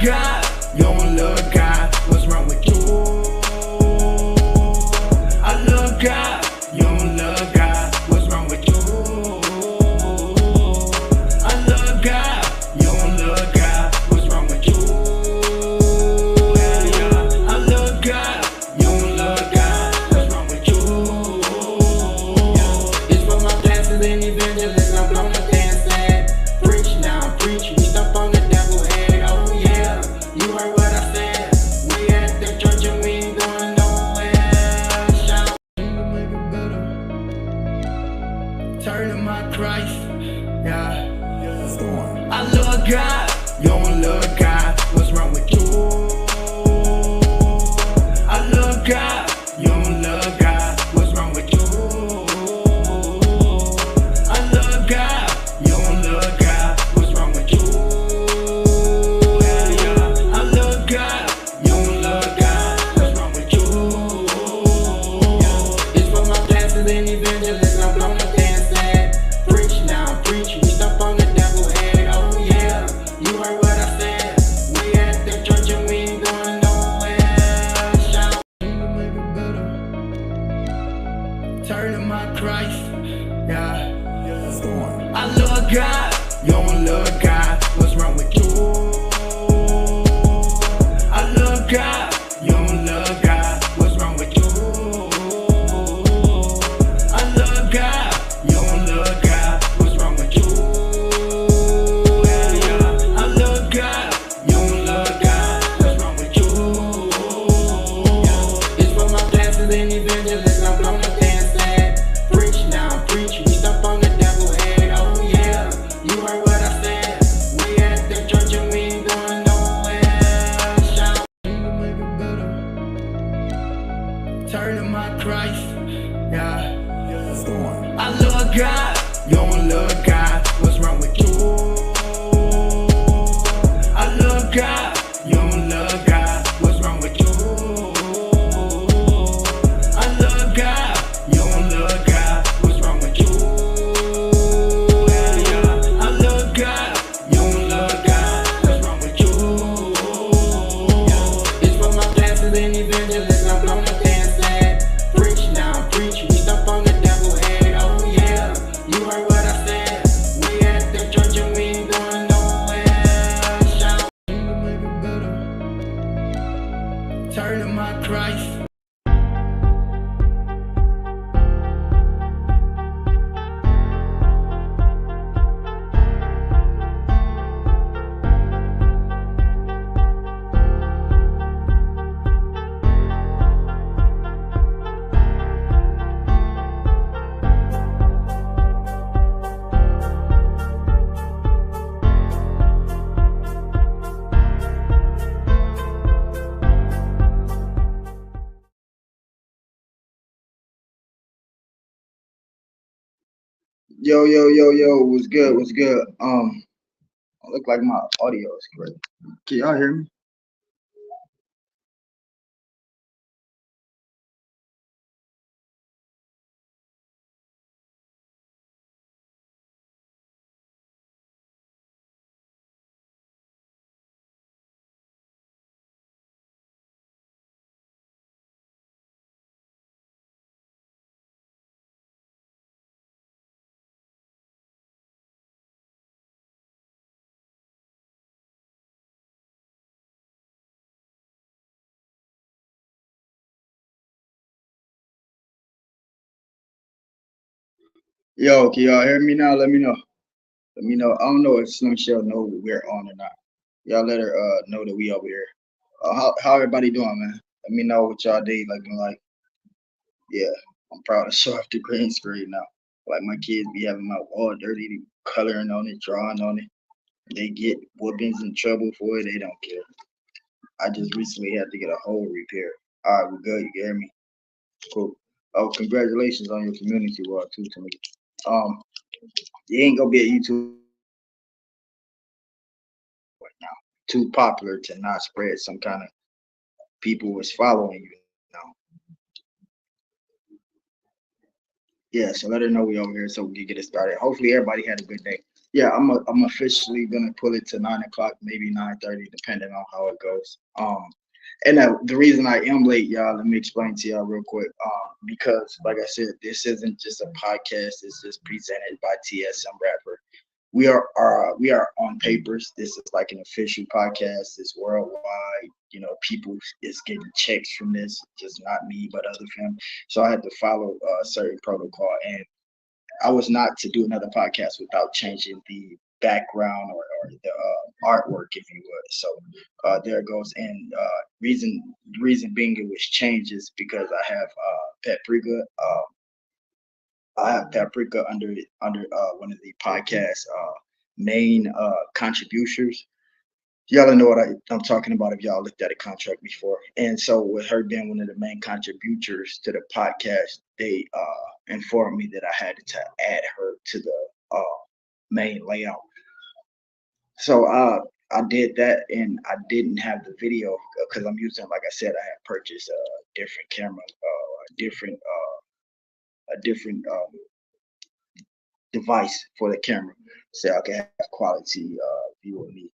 love God, you don't love God, what's wrong with you? I love God, you don't love God, what's wrong with you? I love God, you don't love God, what's wrong with you? Yeah, yeah. I love God, you don't love God, what's wrong with you? Yeah. It's for my pastors and evangelists, I'm blown up and sad. Preach now, preach, you step on the devil's head, oh yeah. You heard what I said, we at the church and we ain't going nowhere. Shout. Turn to my Christ, yeah. I love God, you don't love God, what's wrong with you? I love God, you don't love God, what's wrong with you? I love God, you don't love God, what's wrong with you? Yeah, yeah. I love God, you don't love God, what's wrong with you? Yeah. It's for my pastors and evangelists, I'm blown up and sad. Preach now, preach, you step on the devil's head, oh yeah. You heard what I said, we at the church and we ain't going nowhere. Shout. Turn to my Christ, yeah. I love God, you don't love God, what's wrong with you? I love God, you don't love God, what's wrong with you? I love God, you don't love God, what's wrong with you? Yeah, yeah. I love God, you don't love God, what's wrong with you? Yeah. It's for my pastors and evangelists, I'm blown up and sad. Preach now, preach, you step on the devil's head, oh yeah. You heard what I said, we at the church and we ain't going nowhere. Shout. Turn to my Christ, yeah. I love God, you don't love God, what's wrong with you? I love God, you don't love God, what's wrong with you? I love God, you don't love God, what's wrong with you? Yeah, yeah. I love God, you don't love God, what's wrong with you? Yeah. It's for my pastors and evangelists, I'm blown up and sad. Preach now, preach, you step on the devil's head, oh yeah. You heard what I said, we at the church and we ain't going nowhere. Shout. Turn to my Christ. Yo, what's good? What's good? I look like my audio is great. Can y'all hear me? Yo, can y'all hear me now? Let me know. Let me know. I don't know if SLIMCHELLE know we're on or not. Y'all let her know that we over here. How everybody doing, man? Let me know what y'all day looking like. Yeah, I'm proud to show off the green screen now. Like my kids be having my wall dirty, they coloring on it, drawing on it. They get whoopings in trouble for it. They don't care. I just recently had to get a whole repair. All right, we're good. You can hear me? Cool. Oh, congratulations on your community work too, to me. You ain't gonna be at YouTube right now. Too popular to not spread some kind of people was following you now. Yeah, so let her know we over here so we can get it started. Hopefully everybody had a good day. Yeah, I'm officially gonna pull it to 9 o'clock, maybe 9:30, depending on how it goes. And the reason I am late, y'all, let me explain to y'all real quick. Because like I said, this isn't just a podcast. It's just presented by TSM Rapper. We are on papers. This is like an official podcast. It's worldwide. People is getting checks from this, just not me, but other film. So I had to follow a certain protocol, and I was not to do another podcast without changing the background or the artwork, if you would. So there it goes. And reason being it was changed is because Paprika. I have Paprika under one of the podcast main contributors. Y'all know what I'm talking about if y'all looked at a contract before. And so with her being one of the main contributors to the podcast, they informed me that I had to add her to the main layout. So I did that, and I didn't have the video because I'm using, like I said, I had purchased a different camera, a different device for the camera, so I can have quality view of me.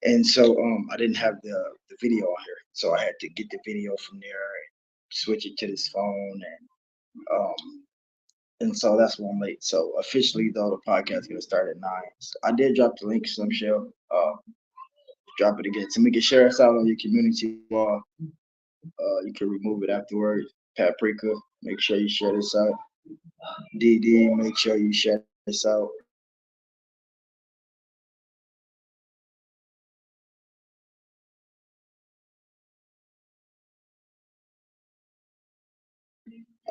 And so I didn't have the video on here, so I had to get the video from there and switch it to this phone, and so that's why I'm late. So officially though, the podcast is gonna start at 9. So I did drop the link, SLIMCHELLE. Drop it again. So we can share us out on your community wall. You can remove it afterwards. Paprika, make sure you share this out. DD, make sure you share this out.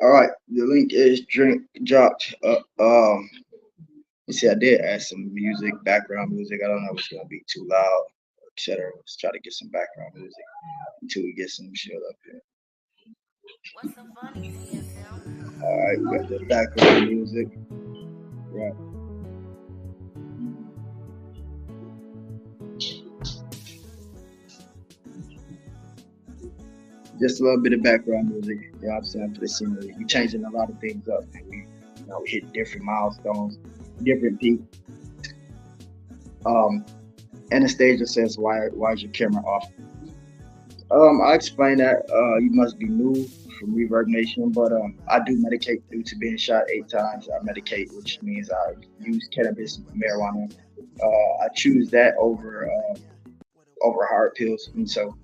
All right, the link is dropped. You see, I did add some music, background music. I don't know if it's gonna be too loud, etc. Let's try to get some background music until we get some shit up here. All right, we got the background music. Right. Just a little bit of background music. You know what I'm saying, for the scenery. We changing a lot of things up, and we hit different milestones, different peaks. Um, Anastasia says, why is your camera off? I explained that you must be new from Reverb Nation, but I do medicate due to being shot 8 times. I medicate, which means I use cannabis, marijuana. I choose that over hard pills, and so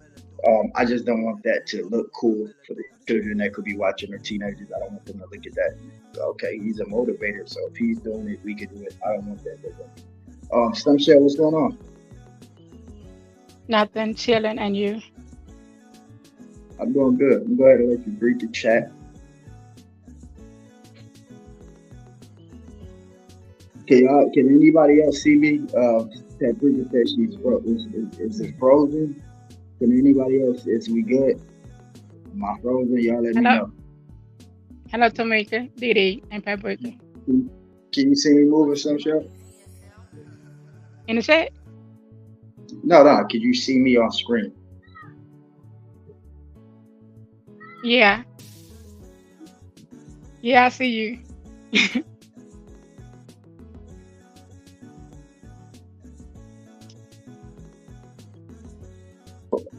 I just don't want that to look cool for the children that could be watching or teenagers. I don't want them to look at that. Okay, he's a motivator, so if he's doing it, we can do it. I don't want that. SLIMCHELLE, what's going on? Nothing, chilling, and you? I'm doing good. I'm going to let you greet the chat. Can anybody else see me? Paprika said she's is it frozen? Can anybody else? Is we good? Am I frozen? Y'all let me Hello, know. hello, Tamika, DD, and Paprika. Can you see me moving, SLIMCHELLE? In the chat? No. Can you see me on screen? Yeah, yeah, I see you.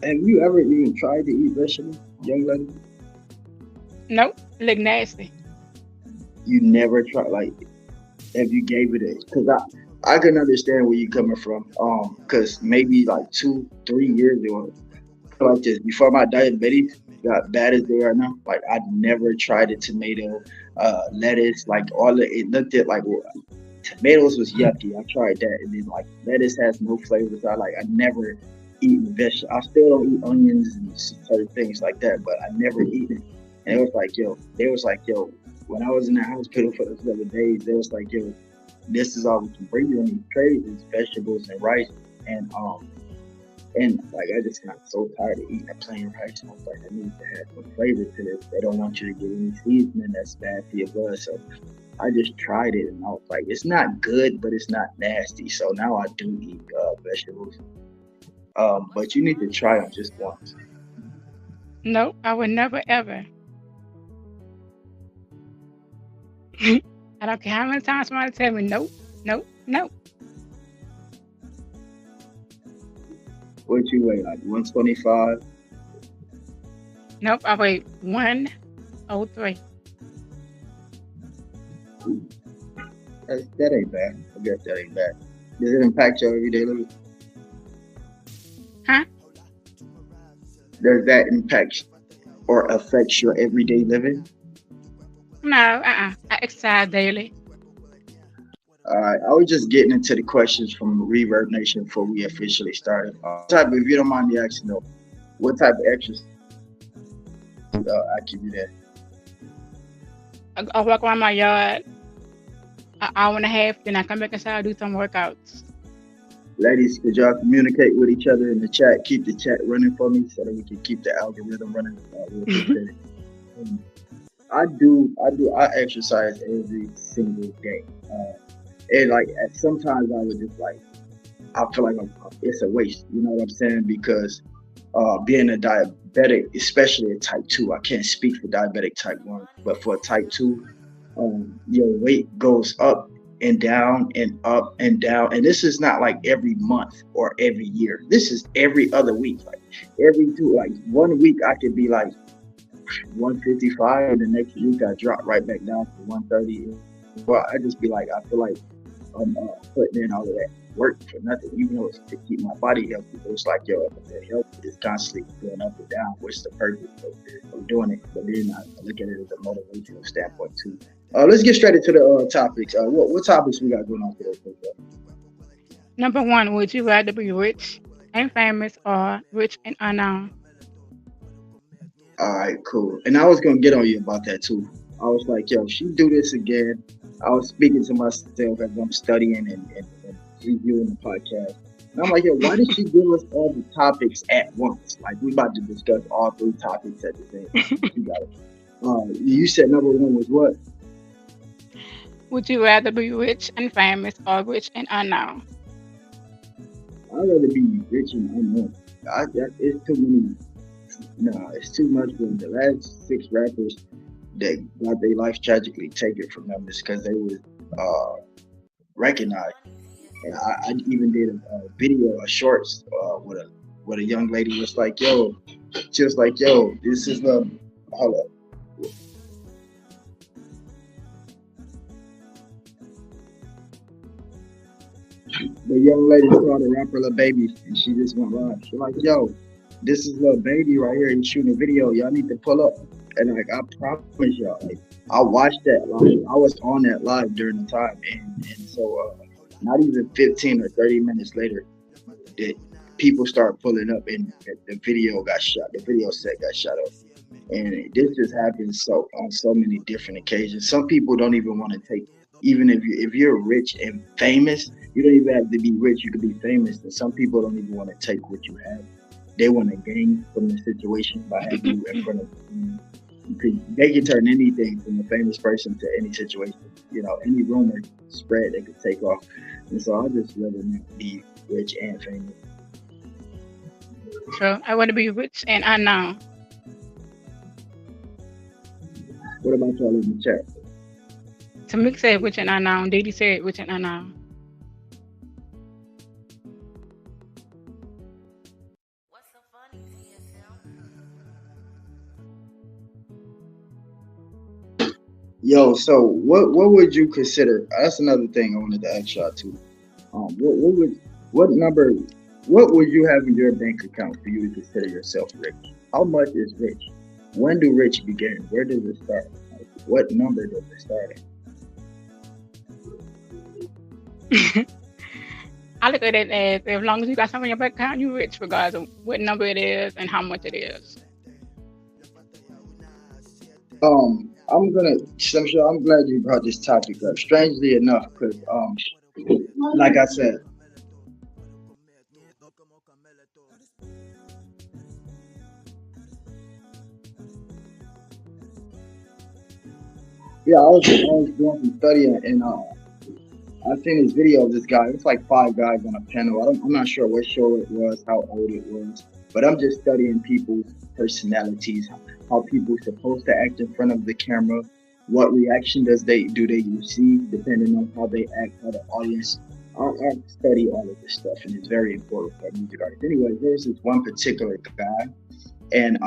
Have you ever even tried to eat vegetables, young lady? Nope, look nasty. You never tried, like, if you gave it a, because I can understand where you're coming from. Because maybe like 2, 3 years ago, like this, before my diabetes got bad as they are now, like I'd never tried a tomato, lettuce, like all the, it looked at like, well, tomatoes was yucky. I tried that, and then like lettuce has no flavor. So I never eaten vegetables. I still don't eat onions and certain things like that, but I never eat it. And it was like, yo, they was like, yo, when I was in the hospital for those other days, they was like, yo, this is all we can bring you on these trays is vegetables and rice. And like I just got so tired of eating a plain rice. I was like, I need to have some flavor to this. They don't want you to get any seasoning that's bad for your blood. So I just tried it, and I was like, it's not good, but it's not nasty. So now I do eat vegetables. But you need to try them just once. Nope, I would never ever. I don't care how many times somebody tell me nope, nope, nope. What you weigh, like 125? Nope, I weigh 103. That ain't bad. I guess that ain't bad. Does it impact your everyday living? Huh? Does that impact or affect your everyday living? No, I exercise daily. I was just getting into the questions from Reverb Nation before we officially started. Type, if you don't mind me asking, though, what type of exercise I give you that? I walk around my yard an hour and a half, then I come back inside, do some workouts. Ladies, could y'all communicate with each other in the chat? Keep the chat running for me so that we can keep the algorithm running. Real quick. I exercise every single day. And like sometimes I would just like, I feel like it's a waste. You know what I'm saying? Because being a diabetic, especially a type 2, I can't speak for diabetic type 1, but for type 2, your weight goes up and down and up and down. And this is not like every month or every year. This is every other week. Like every two, like 1 week I could be like 155, and the next week I drop right back down to 130. Well, I just be like, I feel like I'm putting in all of that work for nothing, even though it's to keep my body healthy. But it's like, yo, the health is constantly going up and down. What's the purpose of doing it? But then I look at it as a motivational standpoint too. Let's get straight into the topics. What topics we got going on today? Number one, would you rather be rich and famous or rich and unknown? All right, cool. And I was gonna get on you about that too. I was like, yo, she do this again. I was speaking to myself as I'm studying and reviewing the podcast. And I'm like, yo, why did she give us all the topics at once? Like, we about to discuss all 3 topics at the same time. You got it. You said number 1 was what? Would you rather be rich and famous or rich and unknown? I'd rather be rich and unknown. It's too many. No, it's too much. For the last 6 rappers that got their life tragically taken from them just because they was recognized. And I even did a video, a shorts with a young lady was like, yo, she was like, yo, this is the hold up. The young lady saw the rapper Lil Baby and she just went live. She's like, yo, this is Lil Baby right here. He's shooting a video. Y'all need to pull up. And like, I promise y'all, like, I watched that live. I was on that live during the time. And so not even 15 or 30 minutes later, people start pulling up and the video got shot. The video set got shot up. And this just happens on so many different occasions. Some people don't even want to take, even if you're rich and famous, you don't even have to be rich. You could be famous. And some people don't even want to take what you have. They want to gain from the situation by having you in front of them. They can turn anything from a famous person to any situation. You know, any rumor spread, they could take off. And so I just rather not be rich and famous. So I want to be rich and unknown. What about y'all in the chat? Tamik said rich and unknown. DIDI said rich and unknown. Yo, so what would you consider? That's another thing I wanted to ask y'all too. What would you have in your bank account for you to consider yourself rich? How much is rich? When do rich begin? Where does it start? Like, what number does it start at? I look at it as as long as you got something in your bank account, you're rich, regardless of what number it is and how much it is. I'm glad you brought this topic up. Strangely enough, because like I said, yeah, I was doing some studying and I seen this video of this guy. It's like 5 guys on a panel. I'm not sure what show it was, how old it was, but I'm just studying people's personalities, how people supposed to act in front of the camera, what reaction do they receive depending on how they act, how the audience I study all of this stuff, and it's very important for music artists. Anyway, there's this one particular guy, and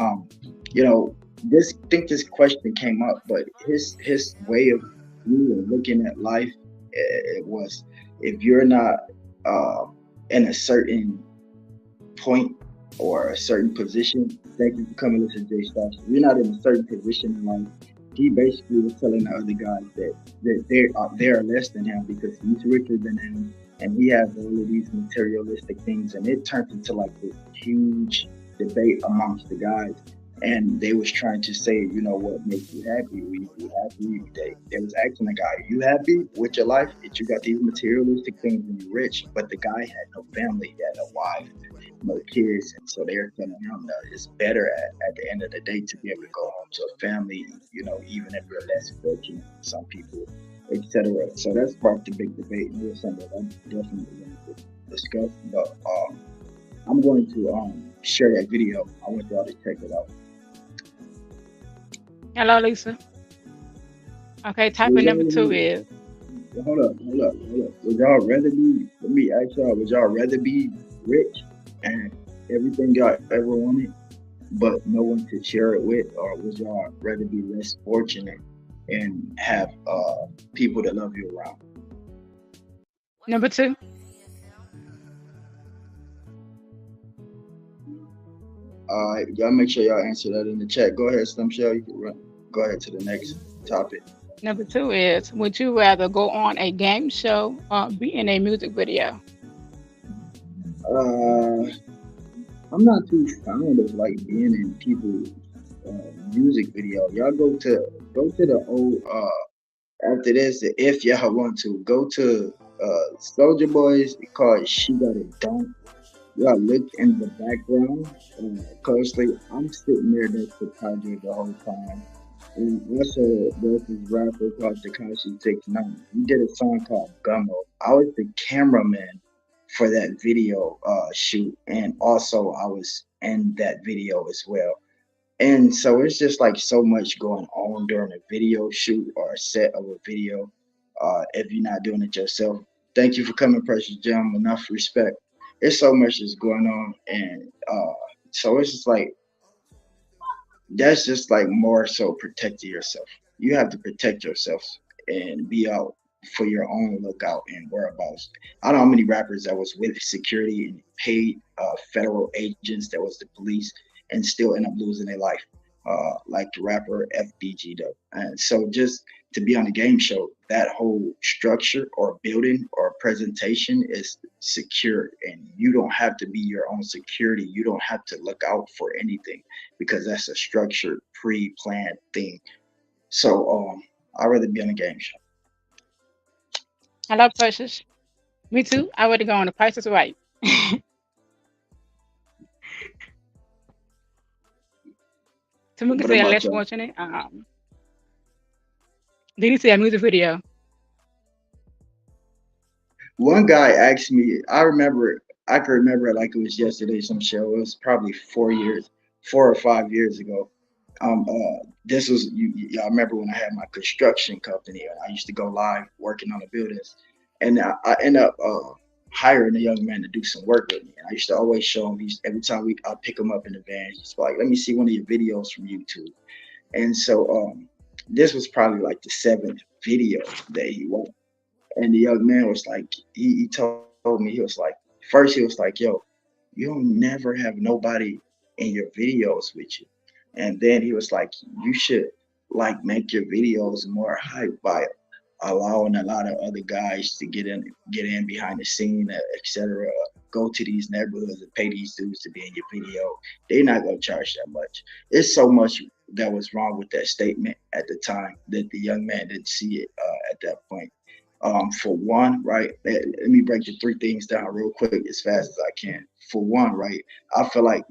you know, this think this question came up, but his way of view and looking at life, it was if you're not uh, in a certain point or a certain position. Thank you for coming to listen to Jay Stars. If you're not in a certain position in life, he basically was telling the other guys that they are less than him because he's richer than him and he has all of these materialistic things, and it turned into like this huge debate amongst the guys. And they was trying to say, you know, what makes you happy? We you happy? They was asking the guy, are you happy with your life? That you got these materialistic things and you're rich, but the guy had no family, he had no wife, no kids, and so they're telling him that it's better at the end of the day to be able to go home to a family, you know, even if you're less fortunate than some people, etc. So that sparked a big debate, and it was something that I'm definitely going to discuss. But I'm going to share that video. I want y'all to check it out. Hello, Lisa. Okay, topic Would number two y'all, is hold up. Would y'all rather be? Let me ask y'all. Would y'all rather be rich and everything y'all ever wanted, but no one to share it with, or would y'all rather be less fortunate and have people that love you around? number two. All right, y'all make sure y'all answer that in the chat. Go ahead, Slim Shell. You can run. Go ahead to the next topic. Number two is would you rather go on a game show or be in a music video? Uh, I'm not too fond of like being in people's music video. Y'all go to the old after this. If y'all want to go to Soldier Boys called "She Got It Done." Y'all look in the background closely. I'm sitting there next to Project the whole time. And also, there's this rapper called Takashi 69. He did a song called Gummo. I was the cameraman for that video shoot, and also I was in that video as well. And so it's just like so much going on during a video shoot or a set of a video. If you're not doing it yourself, thank you for coming, Precious Gem. Enough respect. There's so much that's going on, and so it's just like that's just like more so protecting yourself. You have to protect yourself and be out for your own lookout and whereabouts. I don't know how many rappers that was with security and paid federal agents that was the police and still end up losing their life, like the rapper FBG though. And so just to be on a game show, that whole structure or building or presentation is secure, and you don't have to be your own security. You don't have to look out for anything because that's a structured, pre-planned thing. So I'd rather be on a game show. Hello, Precious. Me too. I would go on the Price is Right. So we can What say about less y'all? fortunate. Did you see a music video? One guy asked me, I can remember it like it was yesterday, some show. It was probably 4 years, 4 or 5 years ago. This was, y'all remember when I had my construction company, and I used to go live working on the buildings. And I end up hiring a young man to do some work with me. And I used to always show him, every time I pick him up in the van, he's like, let me see one of your videos from YouTube. And so this was probably like the seventh video that he watched. And the young man was like, he told me, he was like, first he was like, yo, you don't never have nobody in your videos with you. And then he was like, you should like make your videos more hype by allowing a lot of other guys to get in behind the scene, etc. Go to these neighborhoods and pay these dudes to be in your video. They're not gonna charge that much. It's so much that was wrong with that statement at the time that the young man didn't see it at that point. For one, right, let me break the three things down real quick as fast as I can. For one, right, I feel like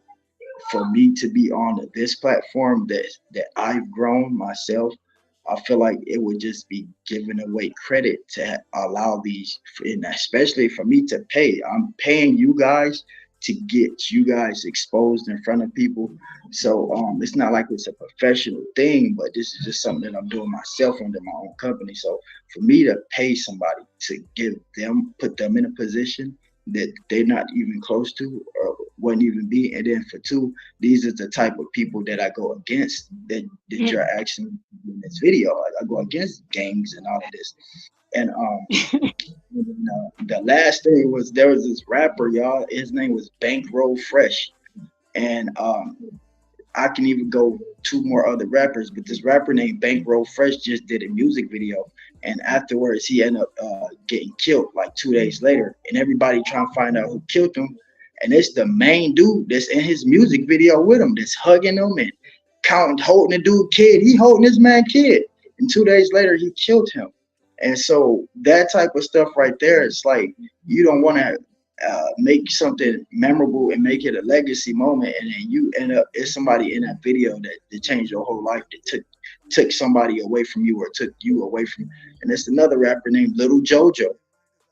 for me to be on this platform that I've grown myself, I feel like it would just be giving away credit to allow these, and especially for me to pay. I'm paying you guys to get you guys exposed in front of people. So it's not like it's a professional thing, but this is just something that I'm doing myself under my own company. So for me to pay somebody to give them, put them in a position that they're not even close to or wouldn't even be, and then for two, these are the type of people that I go against that Mm. you're actually in this video. I go against gangs and all of this. And the last thing was there was this rapper, y'all. His name was Bankroll Fresh, and I can even go two more other rappers, but this rapper named Bankroll Fresh just did a music video, and afterwards he ended up getting killed like 2 days later, and everybody trying to find out who killed him, and it's the main dude that's in his music video with him, that's hugging him and counting, holding the dude kid. He holding his man kid, and 2 days later he killed him. And so that type of stuff right there, it's like you don't want to make something memorable and make it a legacy moment, and then you end up it's somebody in that video that changed your whole life, that took somebody away from you or took you away from. And it's another rapper named Little Jojo,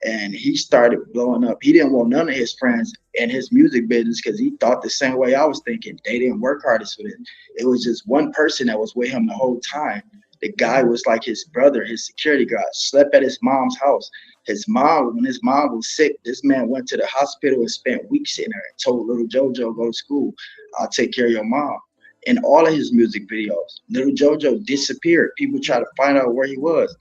and he started blowing up. He didn't want none of his friends in his music business because he thought the same way I was thinking. They didn't work hardest for it. It was just one person that was with him the whole time. The guy was like his brother, his security guard, slept at his mom's house. His mom, when his mom was sick, this man went to the hospital and spent weeks in there and told little JoJo, go to school. I'll take care of your mom. In all of his music videos, little JoJo disappeared. People tried to find out where he was.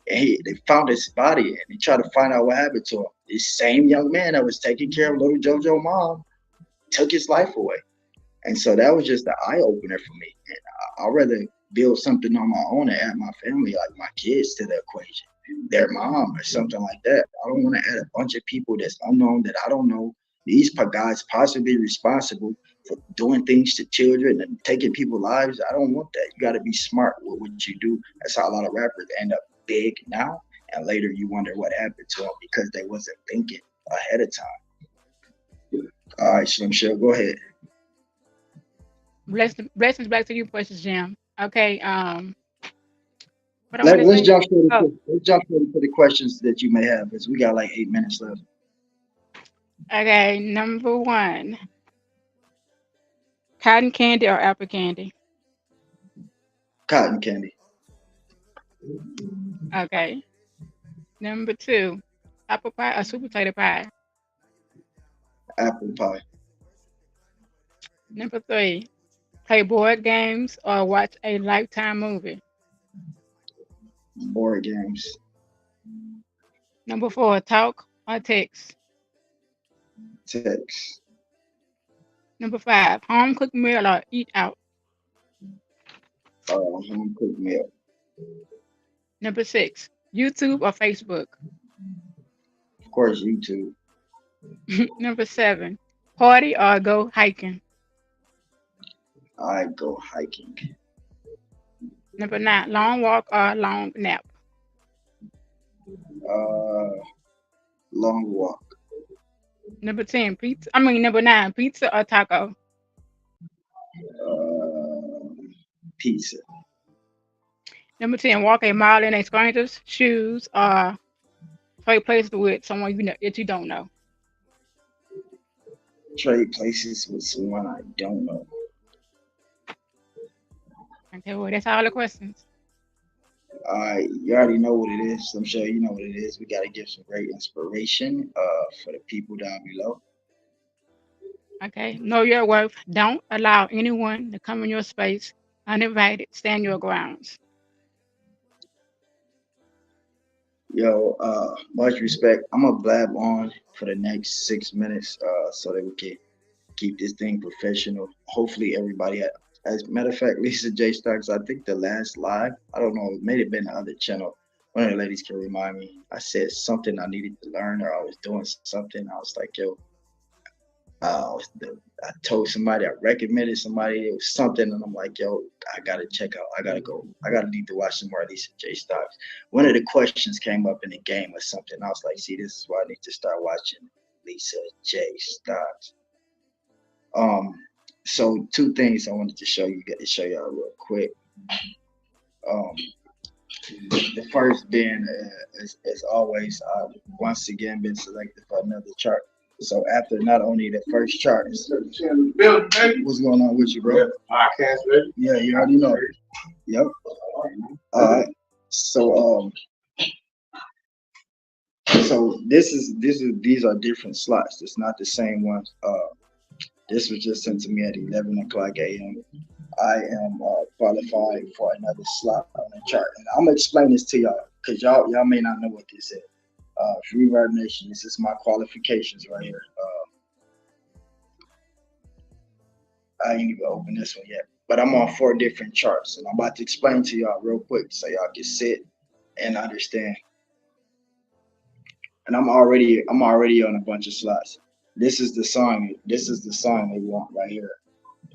And they found his body and they tried to find out what happened to him. This same young man that was taking care of little JoJo's mom took his life away. And so that was just an eye opener for me. And I'd rather build something on my own and add my family, like my kids, to the equation, their mom or something like that. I don't want to add a bunch of people that's unknown that I don't know. These guys possibly responsible for doing things to children and taking people's lives. I don't want that. You got to be smart with what you do. That's how a lot of rappers end up big now, and later you wonder what happened to them because they wasn't thinking ahead of time. All right, SLIMCHELLE, go ahead. Blessings back to you, Precious Jam. Okay. What I want Let, to let's say? jump straight Oh, into let's jump straight into the questions that you may have, because we got like 8 minutes left. okay. Number one, cotton candy or apple candy? Cotton candy, Okay. Number two, apple pie or sweet potato pie? apple pie, Number three, play board games or watch a Lifetime movie? board games, Number four, talk or text? text, Number five, home cooked meal or eat out? home cooked meal, Number six, YouTube or Facebook? of course YouTube. Number seven, party or go hiking? I go hiking, Number nine, long walk or long nap? uh, long walk, Number 10, pizza. I mean, number nine, pizza or taco? uh, pizza, Number 10, walk a mile in a stranger's shoes or trade places with someone that you don't know. trade places with someone I don't know. Okay, well, that's all the questions. All right, you already know what it is. I'm sure you know what it is. We got to give some great inspiration for the people down below. Okay, know your worth. Don't allow anyone to come in your space uninvited. Stand your grounds. Yo, much respect. I'm gonna blab on for the next 6 minutes, so that we can keep this thing professional. Hopefully, everybody. As a matter of fact, Lisa J Stocks, I think the last live, I don't know, it may have been the other channel. One of the ladies can remind me. I said something I needed to learn, or I was doing something. I was like, yo, I told somebody, I recommended somebody, it was something, and I'm like, yo, I gotta check out, I gotta go, I gotta need to watch some more Lisa J Stocks. One of the questions came up in the game or something. I was like, see, this is why I need to start watching Lisa J Stocks. Um, so two things I wanted to show you, get to show y'all real quick. Um, the first being, as always, once again been selected for another chart. So after not only the first charts, what's going on with you, bro? Podcast, baby. Yeah, you already know. Yep. All right. So so this is these are different slots. It's not the same ones. This was just sent to me at 11 o'clock a.m. I am qualified for another slot on the chart, and I'm gonna explain this to y'all because y'all may not know what this is. Free Reverb Nation, this is my qualifications right here. I ain't even opened this one yet, but I'm on 4 different charts, and I'm about to explain to y'all real quick so y'all can sit and understand. And I'm already on a bunch of slots. This is the song. This is the song they want right here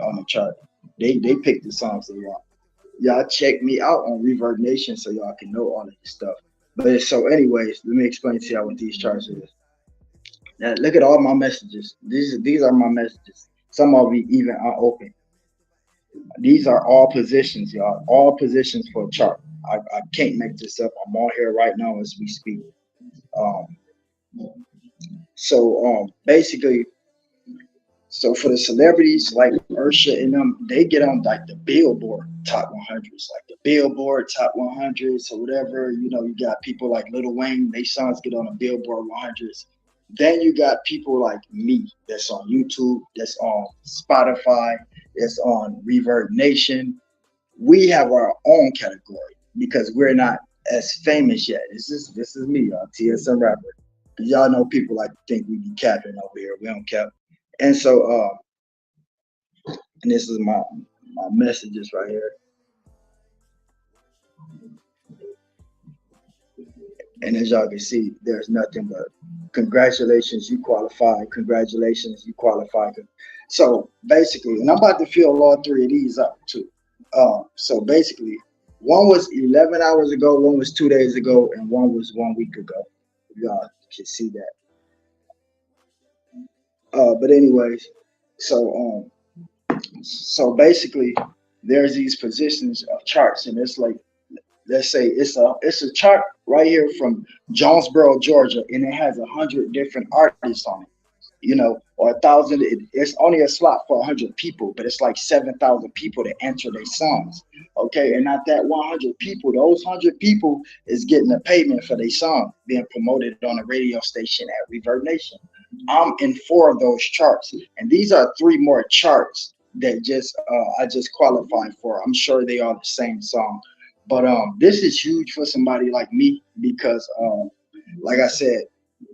on the chart. They pick the songs they want. Y'all check me out on Reverb Nation so y'all can know all of this stuff. But so, anyways, let me explain to y'all what these charts is. Now, look at all my messages. These are my messages. Some of you even are open. These are all positions, y'all. All positions for a chart. I can't make this up. I'm on here right now as we speak. Um, basically, so for the celebrities like Ursha and them, they get on like the Billboard top 100s, like the Billboard top 100s or whatever. You know, you got people like Lil Wayne, they songs get on the Billboard 100s. Then you got people like me that's on YouTube, that's on Spotify, that's on Reverb Nation. We have our own category because we're not as famous yet. This is me, TSM rapper. Y'all know people like to think we be capping over here. We don't cap. And so, and this is my messages right here. And as y'all can see, there's nothing but congratulations, you qualified. Congratulations, you qualified. So basically, and I'm about to fill all 3 of these up too. So basically, one was 11 hours ago, one was 2 days ago, and one was 1 week ago. Y'all can see that. But anyways, so basically, there's these positions of charts, and it's like, let's say it's a chart right here from Jonesboro, Georgia, and it has 100 different artists on it, you know, or 1,000. It's only a slot for 100 people, but it's like 7,000 people to enter their songs. Okay, and not that 100 people, those 100 people is getting a payment for their song being promoted on a radio station at Reverb Nation. I'm in 4 of those charts, and these are 3 more charts that I just qualified for. I'm sure they are the same song, but this is huge for somebody like me because like I said,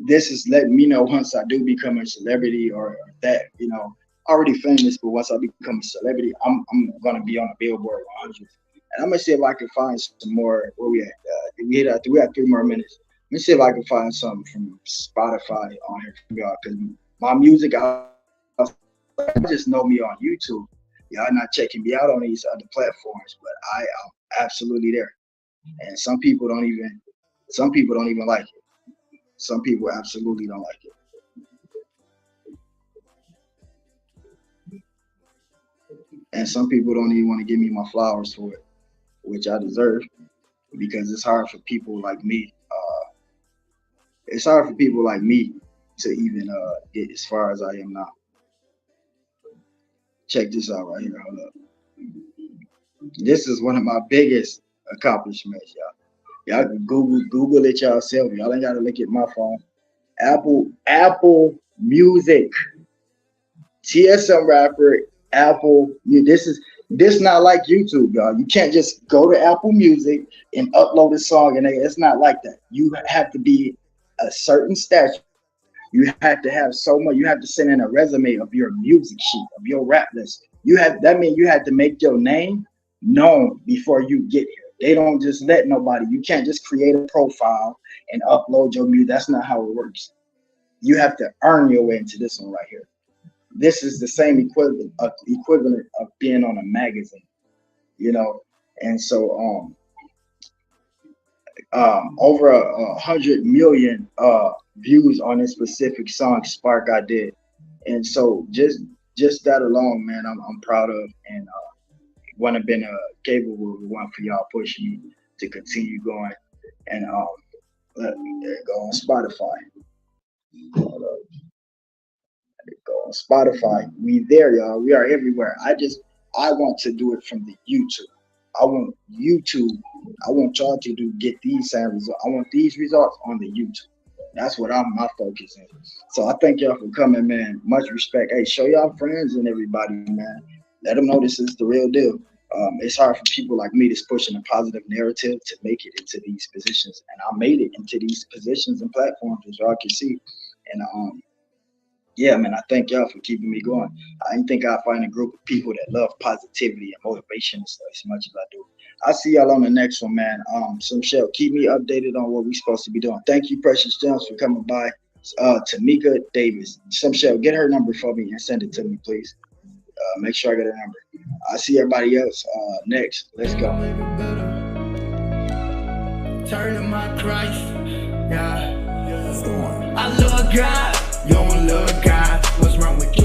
this is letting me know once I do become a celebrity or that, you know, already famous, but once I become a celebrity, I'm gonna be on the Billboard 100. And I'm gonna see if I can find some more. Where we at? We have 3 more minutes. Let me see if I can find something from Spotify on here for y'all, because my music, I just know me on YouTube. Y'all not checking me out on these other platforms, but I am absolutely there. And some people don't even like it. Some people absolutely don't like it. And some people don't even want to give me my flowers for it, which I deserve, because it's hard for people like me. It's hard for people like me to even get as far as I am now. Check this out right here. Hold up. This is one of my biggest accomplishments, y'all. Y'all can Google it yourself. Y'all ain't gotta look at my phone. Apple Music. TSM rapper, Apple. This not like YouTube, y'all. You can't just go to Apple Music and upload a song, and it's not like that. You have to be a certain stature. You have to have so much. You have to send in a resume of your music sheet, of your rap list. That means you had to make your name known before you get here. They don't just let nobody. You can't just create a profile and upload your music. That's not how it works. You have to earn your way into this one right here. This is the same equivalent of being on a magazine, you know. And so over 100 million views on this specific song Spark I did. And so just that alone, man, I'm proud of, and want to been capable of one for y'all pushing me to continue going. And there you go on Spotify. Hold up. Go on Spotify. We there, y'all. We are everywhere. I want to do it from the YouTube. I want YouTube. I want y'all to get these same results. I want these results on the YouTube. That's what my focus is. So I thank y'all for coming, man. Much respect. Hey, show y'all friends and everybody, man. Let them know this is the real deal. It's hard for people like me that's pushing a positive narrative to make it into these positions, and I made it into these positions and platforms, as y'all can see. And yeah, man, I thank y'all for keeping me going. I didn't think I'd find a group of people that love positivity and motivation and stuff as much as I do. I'll see y'all on the next one, man. SLIMCHELLE, keep me updated on what we're supposed to be doing. Thank you, Precious Gems, for coming by. Tamika Davis, SLIMCHELLE, get her number for me and send it to me, please. Make sure I get her number. I'll see everybody else next. Let's go. Turn to my Christ, yeah. I love God, you don't love God. What's wrong with